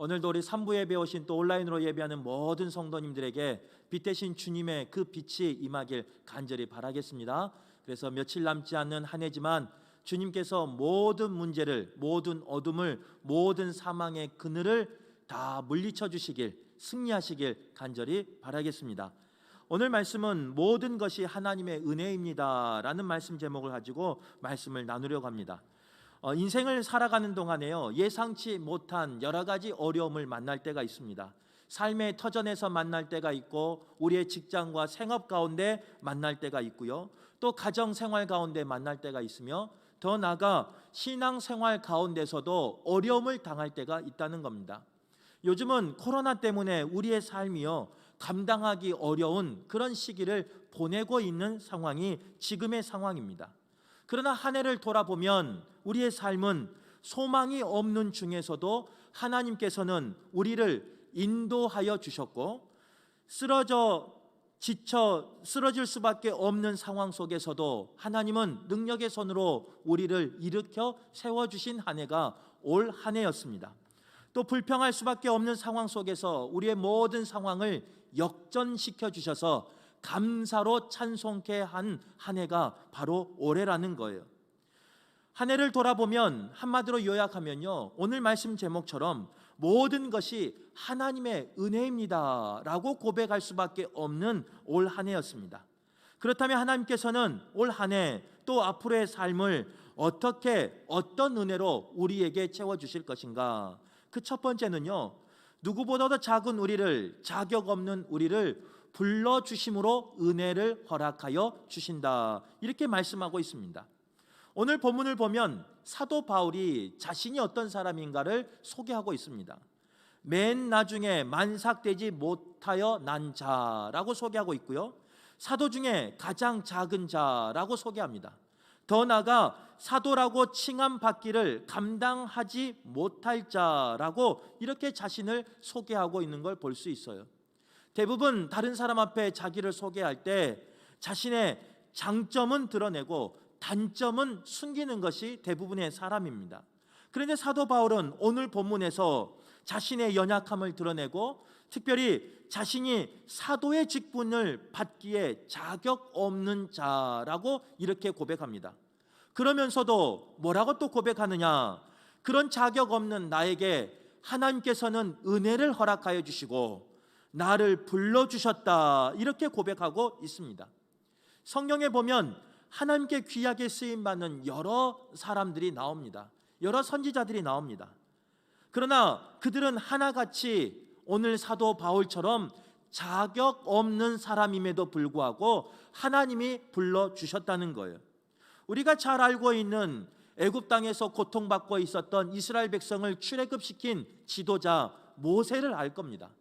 오늘도 우리 3부 예배 오신 또 온라인으로 예배하는 모든 성도님들에게 빛 대신 주님의 그 빛이 임하길 간절히 바라겠습니다. 그래서 며칠 남지 않는 한 해지만 주님께서 모든 문제를, 모든 어둠을, 모든 사망의 그늘을 다 물리쳐 주시길, 승리하시길 간절히 바라겠습니다. 오늘 말씀은 모든 것이 하나님의 은혜입니다 라는 말씀 제목을 가지고 말씀을 나누려고 합니다. 인생을 살아가는 동안에요, 예상치 못한 여러 가지 어려움을 만날 때가 있습니다. 삶의 터전에서 만날 때가 있고, 우리의 직장과 생업 가운데 만날 때가 있고요, 또 가정생활 가운데 만날 때가 있으며, 더 나아가 신앙생활 가운데서도 어려움을 당할 때가 있다는 겁니다. 요즘은 코로나 때문에 우리의 삶이요, 감당하기 어려운 그런 시기를 보내고 있는 상황이 지금의 상황입니다. 그러나 한 해를 돌아보면 우리의 삶은 소망이 없는 중에서도 하나님께서는 우리를 인도하여 주셨고, 쓰러질 수밖에 없는 상황 속에서도 하나님은 능력의 손으로 우리를 일으켜 세워주신 한 해가 올 한 해였습니다. 또 불평할 수밖에 없는 상황 속에서 우리의 모든 상황을 역전시켜 주셔서 감사로 찬송케 한 한 해가 바로 올해라는 거예요. 한 해를 돌아보면 한마디로 요약하면요, 오늘 말씀 제목처럼 모든 것이 하나님의 은혜입니다 라고 고백할 수밖에 없는 올 한 해였습니다. 그렇다면 하나님께서는 올 한 해 또 앞으로의 삶을 어떤 은혜로 우리에게 채워주실 것인가? 그 첫 번째는요, 누구보다도 작은 우리를, 자격 없는 우리를 불러주심으로 은혜를 허락하여 주신다, 이렇게 말씀하고 있습니다. 오늘 본문을 보면 사도 바울이 자신이 어떤 사람인가를 소개하고 있습니다. 맨 나중에 만삭되지 못하여 난 자라고 소개하고 있고요, 사도 중에 가장 작은 자라고 소개합니다. 더 나아가 사도라고 칭함받기를 감당하지 못할 자라고 이렇게 자신을 소개하고 있는 걸 볼 수 있어요. 대부분 다른 사람 앞에 자기를 소개할 때 자신의 장점은 드러내고 단점은 숨기는 것이 대부분의 사람입니다. 그런데 사도 바울은 오늘 본문에서 자신의 연약함을 드러내고, 특별히 자신이 사도의 직분을 받기에 자격 없는 자라고 이렇게 고백합니다. 그러면서도 뭐라고 또 고백하느냐? 그런 자격 없는 나에게 하나님께서는 은혜를 허락하여 주시고 나를 불러주셨다, 이렇게 고백하고 있습니다. 성경에 보면 하나님께 귀하게 쓰임받는 여러 사람들이 나옵니다. 여러 선지자들이 나옵니다. 그러나 그들은 하나같이 오늘 사도 바울처럼 자격 없는 사람임에도 불구하고 하나님이 불러주셨다는 거예요. 우리가 잘 알고 있는 애굽 땅에서 고통받고 있었던 이스라엘 백성을 출애굽시킨 지도자 모세를 알 겁니다.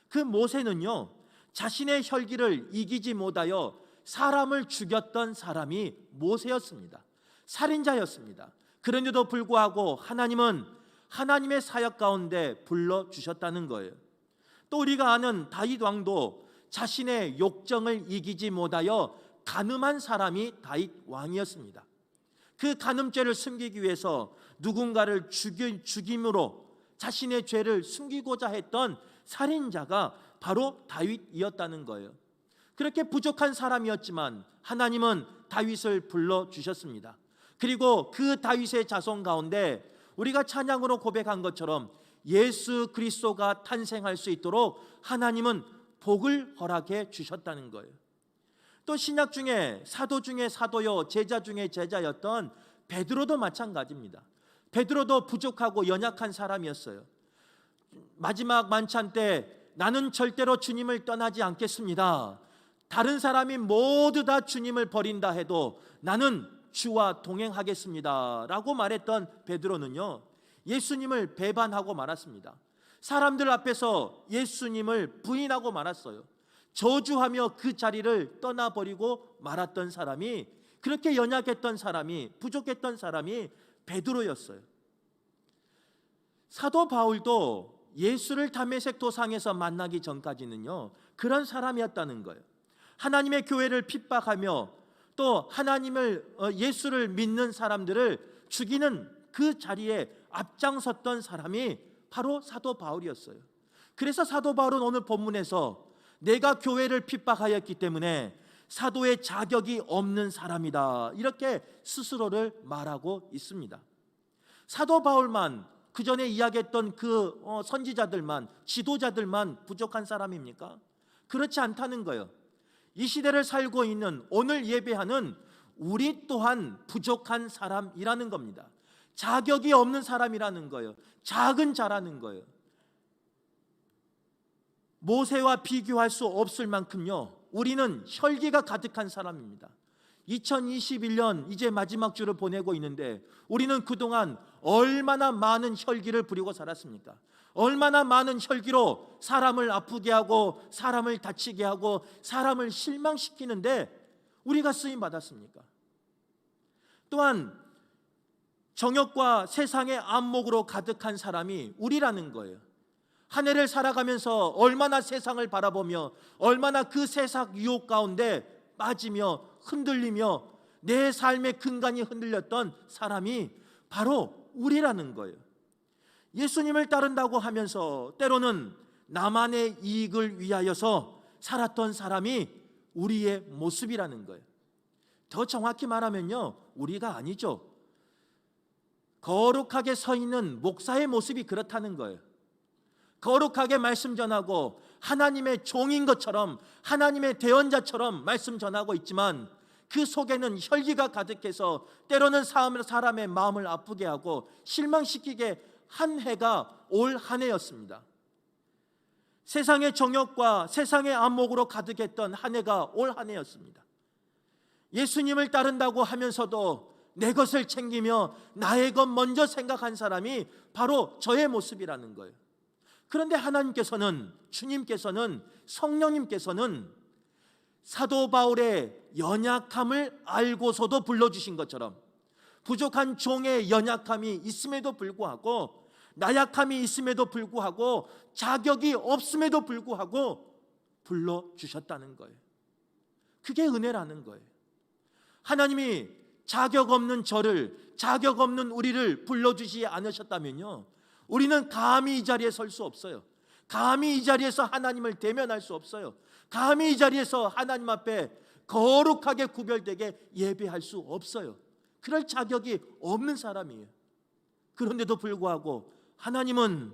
그 모세는요, 자신의 혈기를 이기지 못하여 사람을 죽였던 사람이 모세였습니다. 살인자였습니다. 그런데도 불구하고 하나님은 하나님의 사역 가운데 불러주셨다는 거예요. 또 우리가 아는 다윗 왕도 자신의 욕정을 이기지 못하여 간음한 사람이 다윗 왕이었습니다. 그 간음죄를 숨기기 위해서 누군가를 죽임으로 자신의 죄를 숨기고자 했던 살인자가 바로 다윗이었다는 거예요. 그렇게 부족한 사람이었지만 하나님은 다윗을 불러주셨습니다. 그리고 그 다윗의 자손 가운데 우리가 찬양으로 고백한 것처럼 예수 그리스도가 탄생할 수 있도록 하나님은 복을 허락해 주셨다는 거예요. 또 신약 중에 사도요 제자 중에 제자였던 베드로도 마찬가지입니다. 베드로도 부족하고 연약한 사람이었어요. 마지막 만찬 때 나는 절대로 주님을 떠나지 않겠습니다, 다른 사람이 모두 다 주님을 버린다 해도 나는 주와 동행하겠습니다 라고 말했던 베드로는요, 예수님을 배반하고 말았습니다. 사람들 앞에서 예수님을 부인하고 말았어요. 저주하며 그 자리를 떠나버리고 말았던 사람이, 그렇게 연약했던 사람이, 부족했던 사람이 베드로였어요. 사도 바울도 예수를 다메섹 도상에서 만나기 전까지는요, 그런 사람이었다는 거예요. 하나님의 교회를 핍박하며 또 예수를 믿는 사람들을 죽이는 그 자리에 앞장섰던 사람이 바로 사도 바울이었어요. 그래서 사도 바울은 오늘 본문에서 내가 교회를 핍박하였기 때문에 사도의 자격이 없는 사람이다, 이렇게 스스로를 말하고 있습니다. 사도 바울만, 그 전에 이야기했던 그 선지자들만, 지도자들만 부족한 사람입니까? 그렇지 않다는 거예요. 이 시대를 살고 있는, 오늘 예배하는 우리 또한 부족한 사람이라는 겁니다. 자격이 없는 사람이라는 거예요. 작은 자라는 거예요. 모세와 비교할 수 없을 만큼요, 우리는 혈기가 가득한 사람입니다. 2021년 이제 마지막 주를 보내고 있는데 우리는 그동안 얼마나 많은 혈기를 부리고 살았습니까? 얼마나 많은 혈기로 사람을 아프게 하고 사람을 다치게 하고 사람을 실망시키는데 우리가 쓰임 받았습니까? 또한 정욕과 세상의 안목으로 가득한 사람이 우리라는 거예요. 한 해를 살아가면서 얼마나 세상을 바라보며 얼마나 그 세상 유혹 가운데 빠지며 흔들리며 내 삶의 근간이 흔들렸던 사람이 바로 우리라는 거예요. 예수님을 따른다고 하면서 때로는 나만의 이익을 위하여서 살았던 사람이 우리의 모습이라는 거예요. 더 정확히 말하면요, 우리가 아니죠. 거룩하게 서 있는 목사의 모습이 그렇다는 거예요. 거룩하게 말씀 전하고 하나님의 종인 것처럼, 하나님의 대언자처럼 말씀 전하고 있지만 그 속에는 혈기가 가득해서 때로는 사람의 마음을 아프게 하고 실망시키게 한 해가 올 한 해였습니다. 세상의 정욕과 세상의 안목으로 가득했던 한 해가 올 한 해였습니다. 예수님을 따른다고 하면서도 내 것을 챙기며 나의 것 먼저 생각한 사람이 바로 저의 모습이라는 거예요. 그런데 하나님께서는, 주님께서는, 성령님께서는 사도 바울의 연약함을 알고서도 불러주신 것처럼 부족한 종의 연약함이 있음에도 불구하고, 나약함이 있음에도 불구하고, 자격이 없음에도 불구하고 불러주셨다는 거예요. 그게 은혜라는 거예요. 하나님이 자격 없는 저를, 자격 없는 우리를 불러주지 않으셨다면요, 우리는 감히 이 자리에 설 수 없어요. 감히 이 자리에서 하나님을 대면할 수 없어요. 감히 이 자리에서 하나님 앞에 거룩하게 구별되게 예배할 수 없어요. 그럴 자격이 없는 사람이에요. 그런데도 불구하고 하나님은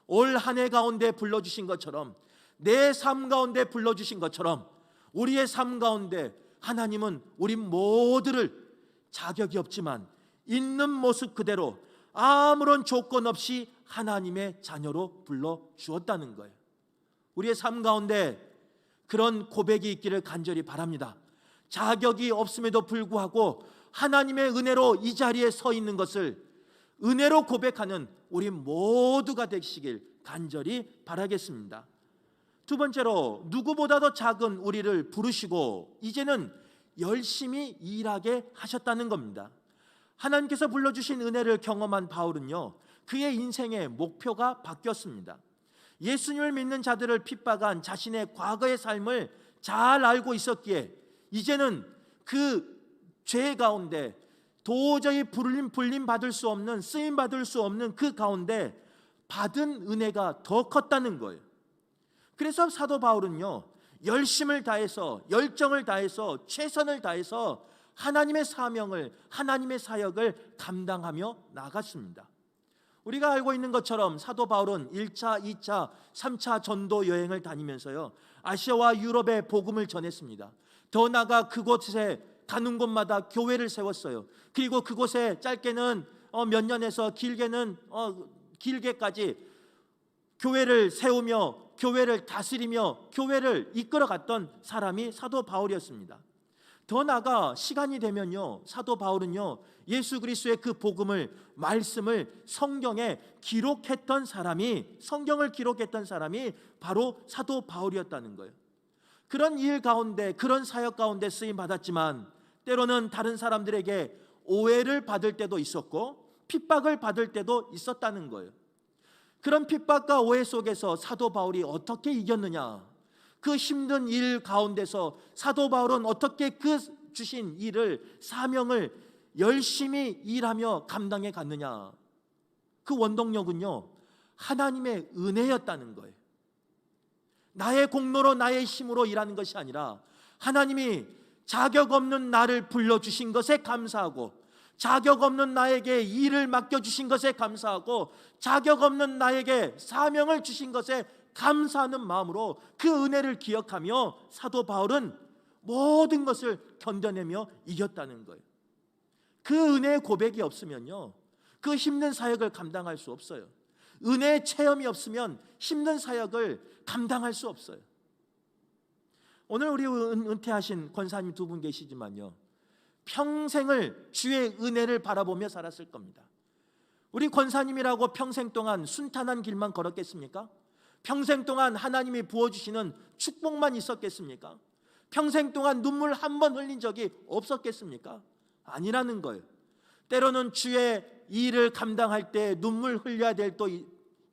올 한 해 가운데 불러주신 것처럼, 내 삶 가운데 불러주신 것처럼 우리의 삶 가운데 하나님은 우리 모두를 자격이 없지만 있는 모습 그대로 아무런 조건 없이 하나님의 자녀로 불러주었다는 거예요. 우리의 삶 가운데 그런 고백이 있기를 간절히 바랍니다. 자격이 없음에도 불구하고 하나님의 은혜로 이 자리에 서 있는 것을 은혜로 고백하는 우리 모두가 되시길 간절히 바라겠습니다. 두 번째로, 누구보다도 작은 우리를 부르시고 이제는 열심히 일하게 하셨다는 겁니다. 하나님께서 불러주신 은혜를 경험한 바울은요, 그의 인생의 목표가 바뀌었습니다. 예수님을 믿는 자들을 핍박한 자신의 과거의 삶을 잘 알고 있었기에 이제는 그 죄 가운데 도저히 불림 받을 수 없는, 쓰임 받을 수 없는 그 가운데 받은 은혜가 더 컸다는 거예요. 그래서 사도 바울은요, 열심을 다해서, 열정을 다해서, 최선을 다해서 하나님의 사명을, 하나님의 사역을 감당하며 나갔습니다. 우리가 알고 있는 것처럼 사도 바울은 1차, 2차, 3차 전도 여행을 다니면서요, 아시아와 유럽의 복음을 전했습니다. 더 나아가 그곳에 가는 곳마다 교회를 세웠어요. 그리고 그곳에 짧게는 몇 년에서 길게까지 교회를 세우며 교회를 다스리며 교회를 이끌어갔던 사람이 사도 바울이었습니다. 더 나아가 시간이 되면요, 사도 바울은요, 예수 그리스도의 그 복음을, 말씀을 성경에 기록했던 사람이, 성경을 기록했던 사람이 바로 사도 바울이었다는 거예요. 그런 일 가운데, 그런 사역 가운데 쓰임 받았지만 때로는 다른 사람들에게 오해를 받을 때도 있었고 핍박을 받을 때도 있었다는 거예요. 그런 핍박과 오해 속에서 사도 바울이 어떻게 이겼느냐, 그 힘든 일 가운데서 사도 바울은 어떻게 그 주신 일을, 사명을 열심히 일하며 감당해 갔느냐, 그 원동력은요, 하나님의 은혜였다는 거예요. 나의 공로로 나의 힘으로 일하는 것이 아니라 하나님이 자격 없는 나를 불러주신 것에 감사하고, 자격 없는 나에게 일을 맡겨주신 것에 감사하고, 자격 없는 나에게 사명을 주신 것에 감사하는 마음으로 그 은혜를 기억하며 사도 바울은 모든 것을 견뎌내며 이겼다는 거예요. 그 은혜의 고백이 없으면요, 그 힘든 사역을 감당할 수 없어요. 은혜의 체험이 없으면 힘든 사역을 감당할 수 없어요. 오늘 우리 은퇴하신 권사님 두 분 계시지만요, 평생을 주의 은혜를 바라보며 살았을 겁니다. 우리 권사님이라고 평생 동안 순탄한 길만 걸었겠습니까? 평생 동안 하나님이 부어주시는 축복만 있었겠습니까? 평생 동안 눈물 한 번 흘린 적이 없었겠습니까? 아니라는 거예요. 때로는 주의 일을 감당할 때 눈물 흘려야 될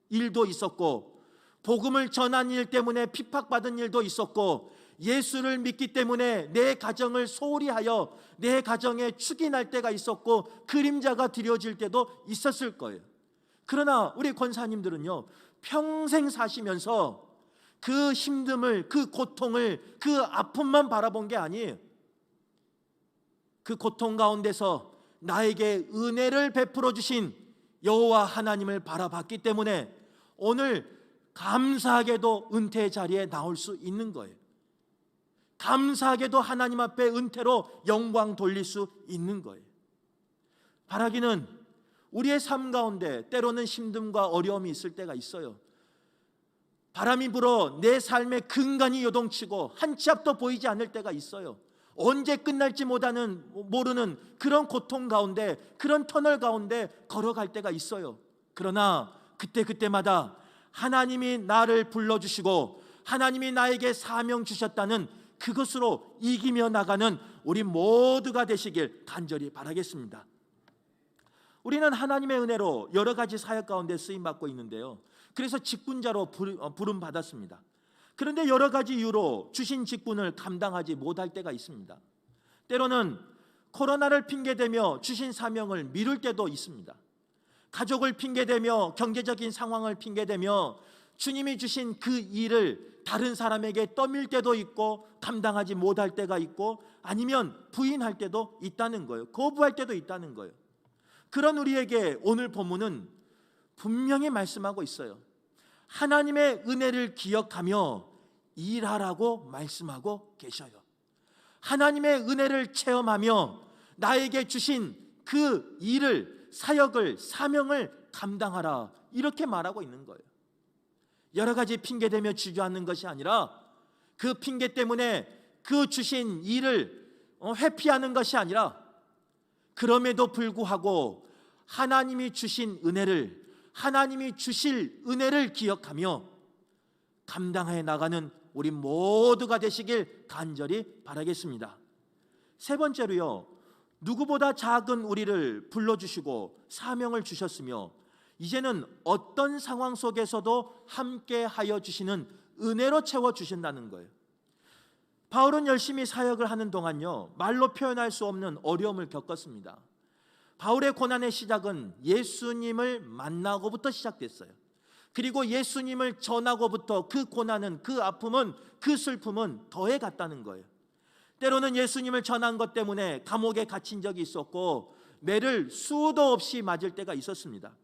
일도 있었고, 복음을 전한 일 때문에 핍박받은 일도 있었고, 예수를 믿기 때문에 내 가정을 소홀히 하여 내 가정에 축이 날 때가 있었고, 그림자가 드려질 때도 있었을 거예요. 그러나 우리 권사님들은요, 평생 사시면서 그 힘듦을, 그 고통을, 그 아픔만 바라본 게 아니에요. 그 고통 가운데서 나에게 은혜를 베풀어 주신 여호와 하나님을 바라봤기 때문에 오늘 감사하게도 은퇴의 자리에 나올 수 있는 거예요. 감사하게도 하나님 앞에 은퇴로 영광 돌릴 수 있는 거예요. 바라기는 우리의 삶 가운데 때로는 힘듦과 어려움이 있을 때가 있어요. 바람이 불어 내 삶의 근간이 요동치고 한 치 앞도 보이지 않을 때가 있어요. 언제 끝날지 모르는 그런 고통 가운데, 그런 터널 가운데 걸어갈 때가 있어요. 그러나 그때마다 하나님이 나를 불러주시고 하나님이 나에게 사명 주셨다는 그것으로 이기며 나가는 우리 모두가 되시길 간절히 바라겠습니다. 우리는 하나님의 은혜로 여러 가지 사역 가운데 쓰임받고 있는데요, 그래서 직분자로 부름받았습니다. 그런데 여러 가지 이유로 주신 직분을 감당하지 못할 때가 있습니다. 때로는 코로나를 핑계대며 주신 사명을 미룰 때도 있습니다. 가족을 핑계대며 경제적인 상황을 핑계대며 주님이 주신 그 일을 다른 사람에게 떠밀 때도 있고, 감당하지 못할 때가 있고, 아니면 부인할 때도 있다는 거예요. 거부할 때도 있다는 거예요. 그런 우리에게 오늘 본문은 분명히 말씀하고 있어요. 하나님의 은혜를 기억하며 일하라고 말씀하고 계셔요. 하나님의 은혜를 체험하며 나에게 주신 그 일을, 사역을, 사명을 감당하라, 이렇게 말하고 있는 거예요. 여러 가지 핑계대며 주저앉는 것이 아니라, 그 핑계 때문에 그 주신 일을 회피하는 것이 아니라, 그럼에도 불구하고 하나님이 주신 은혜를, 하나님이 주실 은혜를 기억하며 감당해 나가는 우리 모두가 되시길 간절히 바라겠습니다. 세 번째로요, 누구보다 작은 우리를 불러주시고 사명을 주셨으며 이제는 어떤 상황 속에서도 함께 하여 주시는 은혜로 채워주신다는 거예요. 바울은 열심히 사역을 하는 동안요, 말로 표현할 수 없는 어려움을 겪었습니다. 바울의 고난의 시작은 예수님을 만나고부터 시작됐어요. 그리고 예수님을 전하고부터 그 고난은, 그 아픔은, 그 슬픔은 더해 갔다는 거예요. 때로는 예수님을 전한 것 때문에 감옥에 갇힌 적이 있었고, 매를 수도 없이 맞을 때가 있었습니다.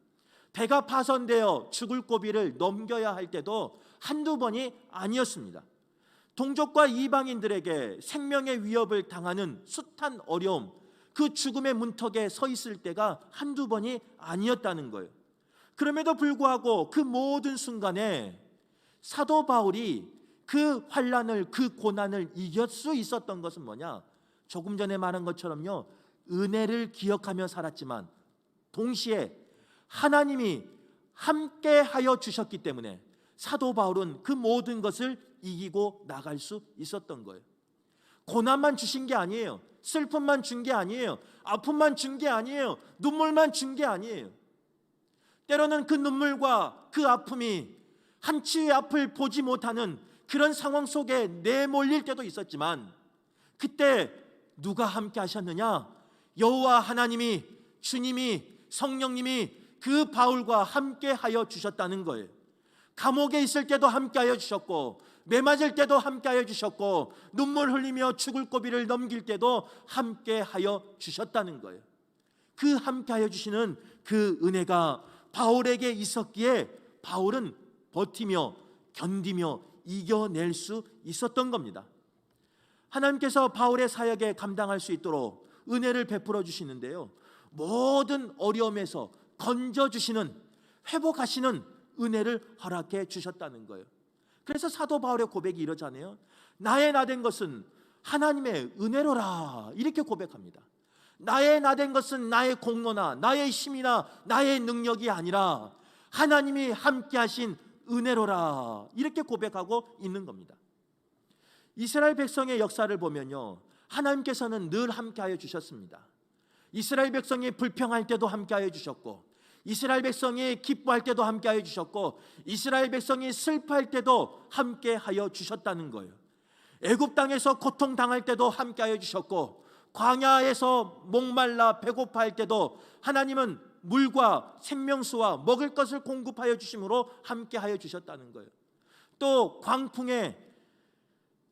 배가 파손되어 죽을 고비를 넘겨야 할 때도 한두 번이 아니었습니다. 동족과 이방인들에게 생명의 위협을 당하는 숱한 어려움, 그 죽음의 문턱에 서 있을 때가 한두 번이 아니었다는 거예요. 그럼에도 불구하고 그 모든 순간에 사도 바울이 그 환난을, 그 고난을 이길 수 있었던 것은 뭐냐? 조금 전에 말한 것처럼요, 은혜를 기억하며 살았지만 동시에 하나님이 함께 하여 주셨기 때문에 사도 바울은 그 모든 것을 이기고 나갈 수 있었던 거예요. 고난만 주신 게 아니에요. 슬픔만 준 게 아니에요. 아픔만 준 게 아니에요. 눈물만 준 게 아니에요. 때로는 그 눈물과 그 아픔이 한치의 앞을 보지 못하는 그런 상황 속에 내몰릴 때도 있었지만, 그때 누가 함께 하셨느냐? 여호와 하나님이, 주님이, 성령님이 그 바울과 함께 하여 주셨다는 거예요. 감옥에 있을 때도 함께 하여 주셨고, 매 맞을 때도 함께 하여 주셨고, 눈물 흘리며 죽을 고비를 넘길 때도 함께 하여 주셨다는 거예요. 그 함께 하여 주시는 그 은혜가 바울에게 있었기에 바울은 버티며 견디며 이겨낼 수 있었던 겁니다. 하나님께서 바울의 사역에 감당할 수 있도록 은혜를 베풀어 주시는데요, 모든 어려움에서 건져주시는, 회복하시는 은혜를 허락해 주셨다는 거예요. 그래서 사도 바울의 고백이 이러잖아요. 나의 나된 것은 하나님의 은혜로라, 이렇게 고백합니다. 나의 나된 것은 나의 공로나 나의 힘이나 나의 능력이 아니라 하나님이 함께 하신 은혜로라, 이렇게 고백하고 있는 겁니다. 이스라엘 백성의 역사를 보면요, 하나님께서는 늘 함께하여 주셨습니다. 이스라엘 백성이 불평할 때도 함께하여 주셨고, 이스라엘 백성이 기뻐할 때도 함께하여 주셨고, 이스라엘 백성이 슬퍼할 때도 함께하여 주셨다는 거예요. 애굽 땅에서 고통당할 때도 함께하여 주셨고, 광야에서 목말라 배고파할 때도 하나님은 물과 생명수와 먹을 것을 공급하여 주심으로 함께하여 주셨다는 거예요. 또 광풍에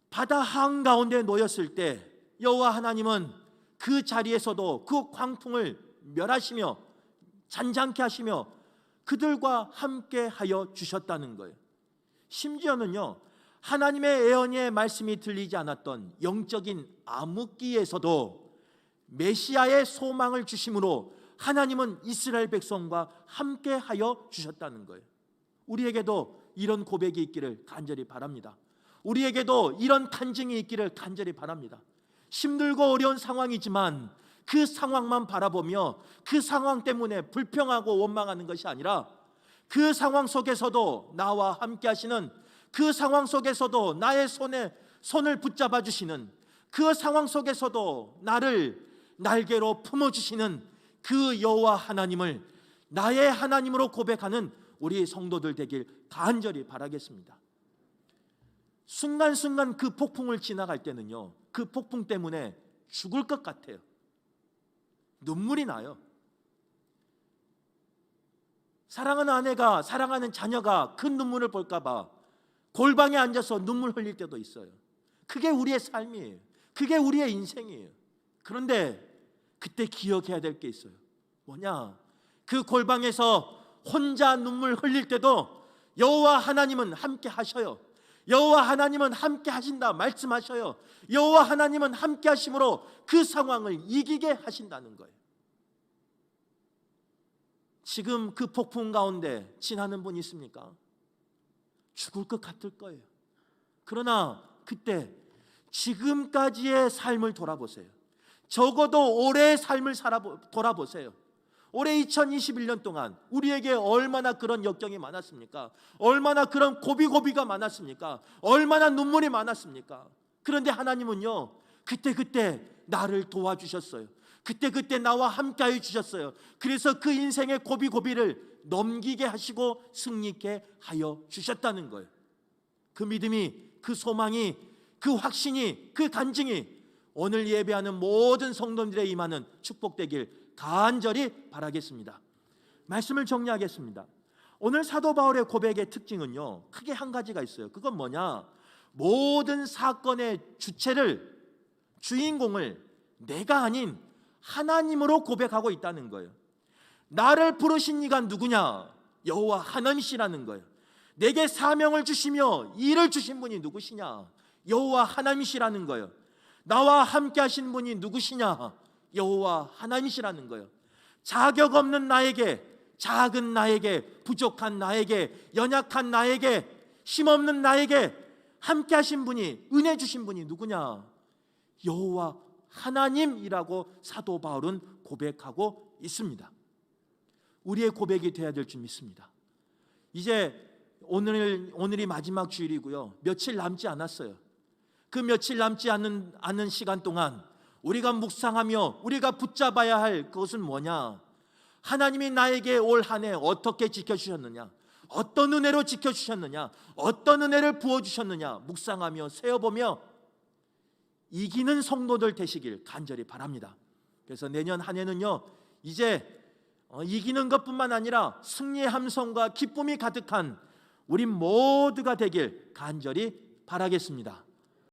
바다 한가운데 놓였을 때 여호와 하나님은 그 자리에서도 그 광풍을 멸하시며 잔잔케 하시며 그들과 함께하여 주셨다는 거예요. 심지어는요, 하나님의 예언의 말씀이 들리지 않았던 영적인 암흑기에서도 메시아의 소망을 주심으로 하나님은 이스라엘 백성과 함께하여 주셨다는 거예요. 우리에게도 이런 고백이 있기를 간절히 바랍니다. 우리에게도 이런 간증이 있기를 간절히 바랍니다. 힘들고 어려운 상황이지만 그 상황만 바라보며 그 상황 때문에 불평하고 원망하는 것이 아니라 그 상황 속에서도 나와 함께 하시는, 그 상황 속에서도 나의 손을 붙잡아 주시는, 그 상황 속에서도 나를 날개로 품어주시는 그 여호와 하나님을 나의 하나님으로 고백하는 우리 성도들 되길 간절히 바라겠습니다. 순간순간 그 폭풍을 지나갈 때는요, 그 폭풍 때문에 죽을 것 같아요. 눈물이 나요. 사랑하는 아내가, 사랑하는 자녀가 큰 눈물을 볼까 봐 골방에 앉아서 눈물 흘릴 때도 있어요. 그게 우리의 삶이에요. 그게 우리의 인생이에요. 그런데 그때 기억해야 될 게 있어요. 뭐냐? 그 골방에서 혼자 눈물 흘릴 때도 여호와 하나님은 함께 하셔요. 여호와 하나님은 함께 하신다 말씀하셔요. 여호와 하나님은 함께 하심으로 그 상황을 이기게 하신다는 거예요. 지금 그 폭풍 가운데 지나는 분 있습니까? 죽을 것 같을 거예요. 그러나 그때 지금까지의 삶을 돌아보세요. 적어도 올해의 삶을 돌아보세요. 올해 2021년 동안 우리에게 얼마나 그런 역경이 많았습니까? 얼마나 그런 고비고비가 많았습니까? 얼마나 눈물이 많았습니까? 그런데 하나님은요, 그때 나를 도와주셨어요. 그때 나와 함께하여 주셨어요. 그래서 그 인생의 고비고비를 넘기게 하시고 승리케 하여 주셨다는 거예요. 그 믿음이, 그 소망이, 그 확신이, 그 간증이 오늘 예배하는 모든 성도들의 임하는 축복되길 간절히 바라겠습니다. 말씀을 정리하겠습니다. 오늘 사도 바울의 고백의 특징은요, 크게 한 가지가 있어요. 그건 뭐냐? 모든 사건의 주인공을 내가 아닌 하나님으로 고백하고 있다는 거예요. 나를 부르신 이가 누구냐? 여호와 하나님이시라는 거예요. 내게 사명을 주시며 일을 주신 분이 누구시냐? 여호와 하나님이시라는 거예요. 나와 함께 하신 분이 누구시냐? 여호와 하나님이시라는 거예요. 자격 없는 나에게, 작은 나에게, 부족한 나에게, 연약한 나에게, 힘없는 나에게 함께 하신 분이, 은혜 주신 분이 누구냐? 여호와 하나님이라고 사도 바울은 고백하고 있습니다. 우리의 고백이 되어야 될 줄 믿습니다. 이제 오늘이 마지막 주일이고요, 며칠 남지 않았어요. 그 며칠 남지 않는 시간 동안 우리가 묵상하며 우리가 붙잡아야 할 그것은 뭐냐? 하나님이 나에게 올 한 해 어떻게 지켜주셨느냐? 어떤 은혜로 지켜주셨느냐? 어떤 은혜를 부어주셨느냐? 묵상하며 세어보며 이기는 성도들 되시길 간절히 바랍니다. 그래서 내년 한 해는요, 이제 이기는 것뿐만 아니라 승리의 함성과 기쁨이 가득한 우리 모두가 되길 간절히 바라겠습니다.